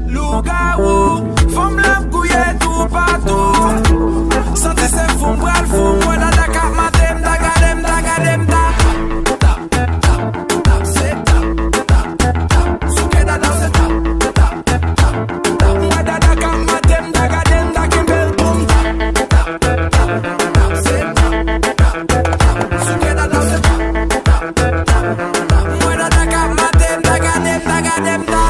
Lugar où femme la couille tout partout. Santé c'est fou, bral fou. Moi la Dakar matem, dagadem, dagadem, da. Tap, tap, tap, c'est tap, tap, tap. Souke da dans c'est tap, tap, tap, tap. Moi da Dakar matem, dagadem, da kimbel boom. Tap, tap, tap, c'est tap, tap, tap. Souke da dans c'est tap, tap, tap. Moi da Dakar matem, dagadem, dagadem, da.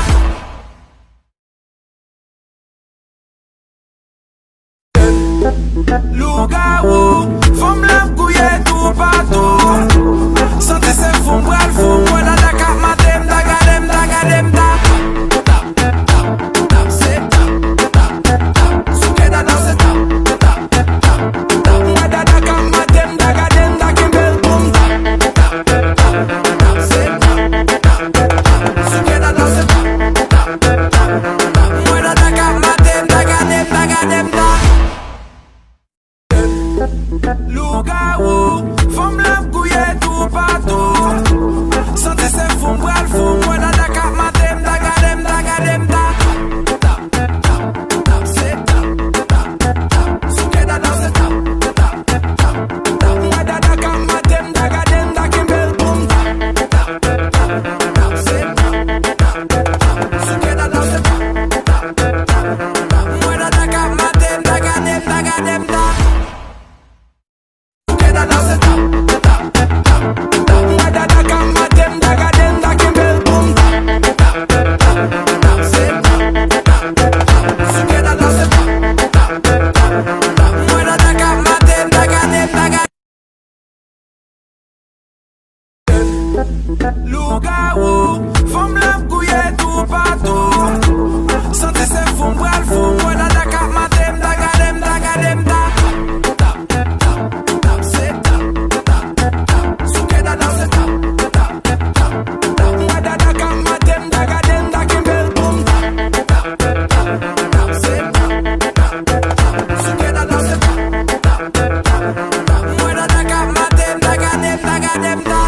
Lugar où femme la couille tout partout. Santé c'est fou, bral fou. Moi la Dakar matem, dagadem, dagadem, da. Tap, tap, tap, c'est tap, tap, tap. Souke da dans c'est tap, tap, tap, tap. Moi da Dakar matem, dagadem, da kimbel boom. Tap, tap, tap, c'est tap, tap, tap. Souke da dans c'est tap, tap, tap. Moi da Dakar matem, dagadem, dagadem, da. Lugar où femme la couille tout partout. Santé c'est fou, bral fou. Moi la Dakar matem, dagadem, dagadem, da. Tap, tap, tap, c'est tap, tap, tap. Souke da dans c'est tap, tap, tap, tap. Moi da Dakar matem, dagadem, da kimbel boom. Tap, tap, tap, c'est tap, tap, tap. Souke da dans c'est tap, tap, tap. Moi da Dakar matem, dagadem, dagadem, da. Lugar où femme la couille tout partout. Santé c'est fou, bral fou. Moi la Dakar matem, dagadem, dagadem, da. Tap, tap, tap, c'est tap, tap, tap. Souke da dans c'est tap, tap, tap, tap. Moi da Dakar matem, dagadem, da kimbel boom. Tap, tap, tap, c'est tap, tap, tap. Souke da dans c'est tap, tap, tap. Moi da Dakar matem, dagadem, dagadem, da.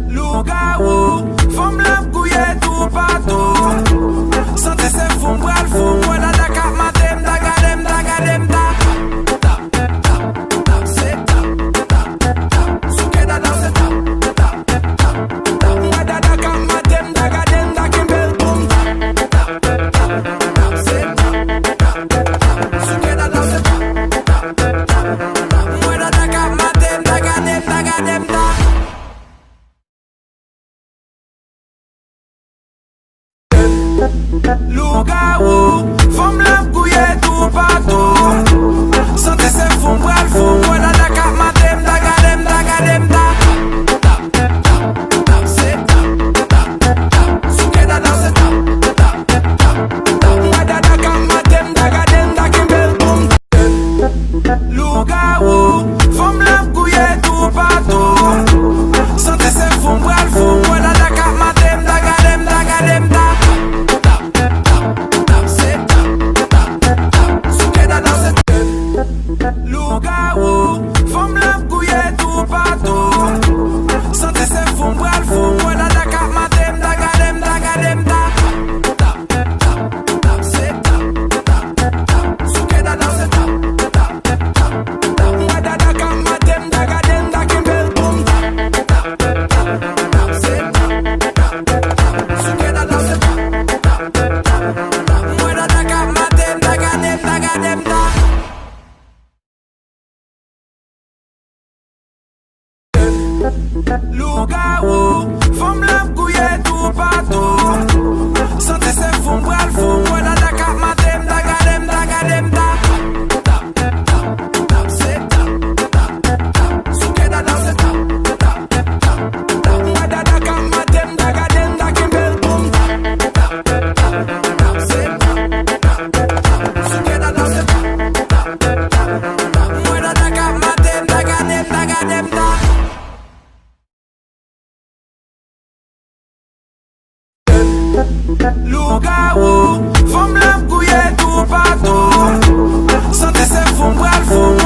Lugar où femme la couille tout partout. Santé c'est fou, bral fou. Moi la Dakar matem, dagadem, dagadem, da. Tap, tap, tap, c'est tap, tap, tap. Souke da dans c'est tap, tap, tap, tap. Moi da Dakar matem, dagadem, da kimbel boom. Tap, tap, tap, c'est tap, tap, tap. Souke da dans c'est tap, tap, tap. Moi da Dakar matem, dagadem, dagadem, da. Lugar où femme la couille tout partout. Santé c'est fou, bral fou. Moi la Dakar matem, dagadem, dagadem, da. Tap, tap, tap, c'est tap, tap, tap. Souke da dans c'est tap, tap, tap, tap. Moi da Dakar matem, dagadem, da kimbel boom. Lugar où femme la couille tout partout. Santé c'est fou, bral fou. Moi la Dakar matem, dagadem, dagadem, da. Lugar où femme la couille tout partout. Santé c'est fou, bral fou. Moi la Dakar matem, dagadem, dagadem, da. Tap, tap, tap, c'est tap, tap, tap. Souke da dans c'est tap, tap, tap, tap. Moi da Dakar matem, dagadem, da kimbel boom. Tap, tap, tap, c'est tap, tap, tap. Souke da dans c'est tap, tap, tap. Moi da Dakar matem, dagadem, dagadem, da. Lugar où femme la couille tout partout. Santé c'est fou, bral fou. Moi la Dakar matem, dagadem, dagadem, da. Tap, tap, tap, c'est tap, tap, tap. Souke da dans c'est tap, tap, tap, tap. Moi da Dakar matem, dagadem, da kimbel boom. Tap, tap, tap, c'est tap, tap, souke da dans c'est tap, tap, tap. Moi da Dakar matem, dagadem, dagadem, da. Lugar où femme la couille tout partout. Santé c'est fou, bral fou.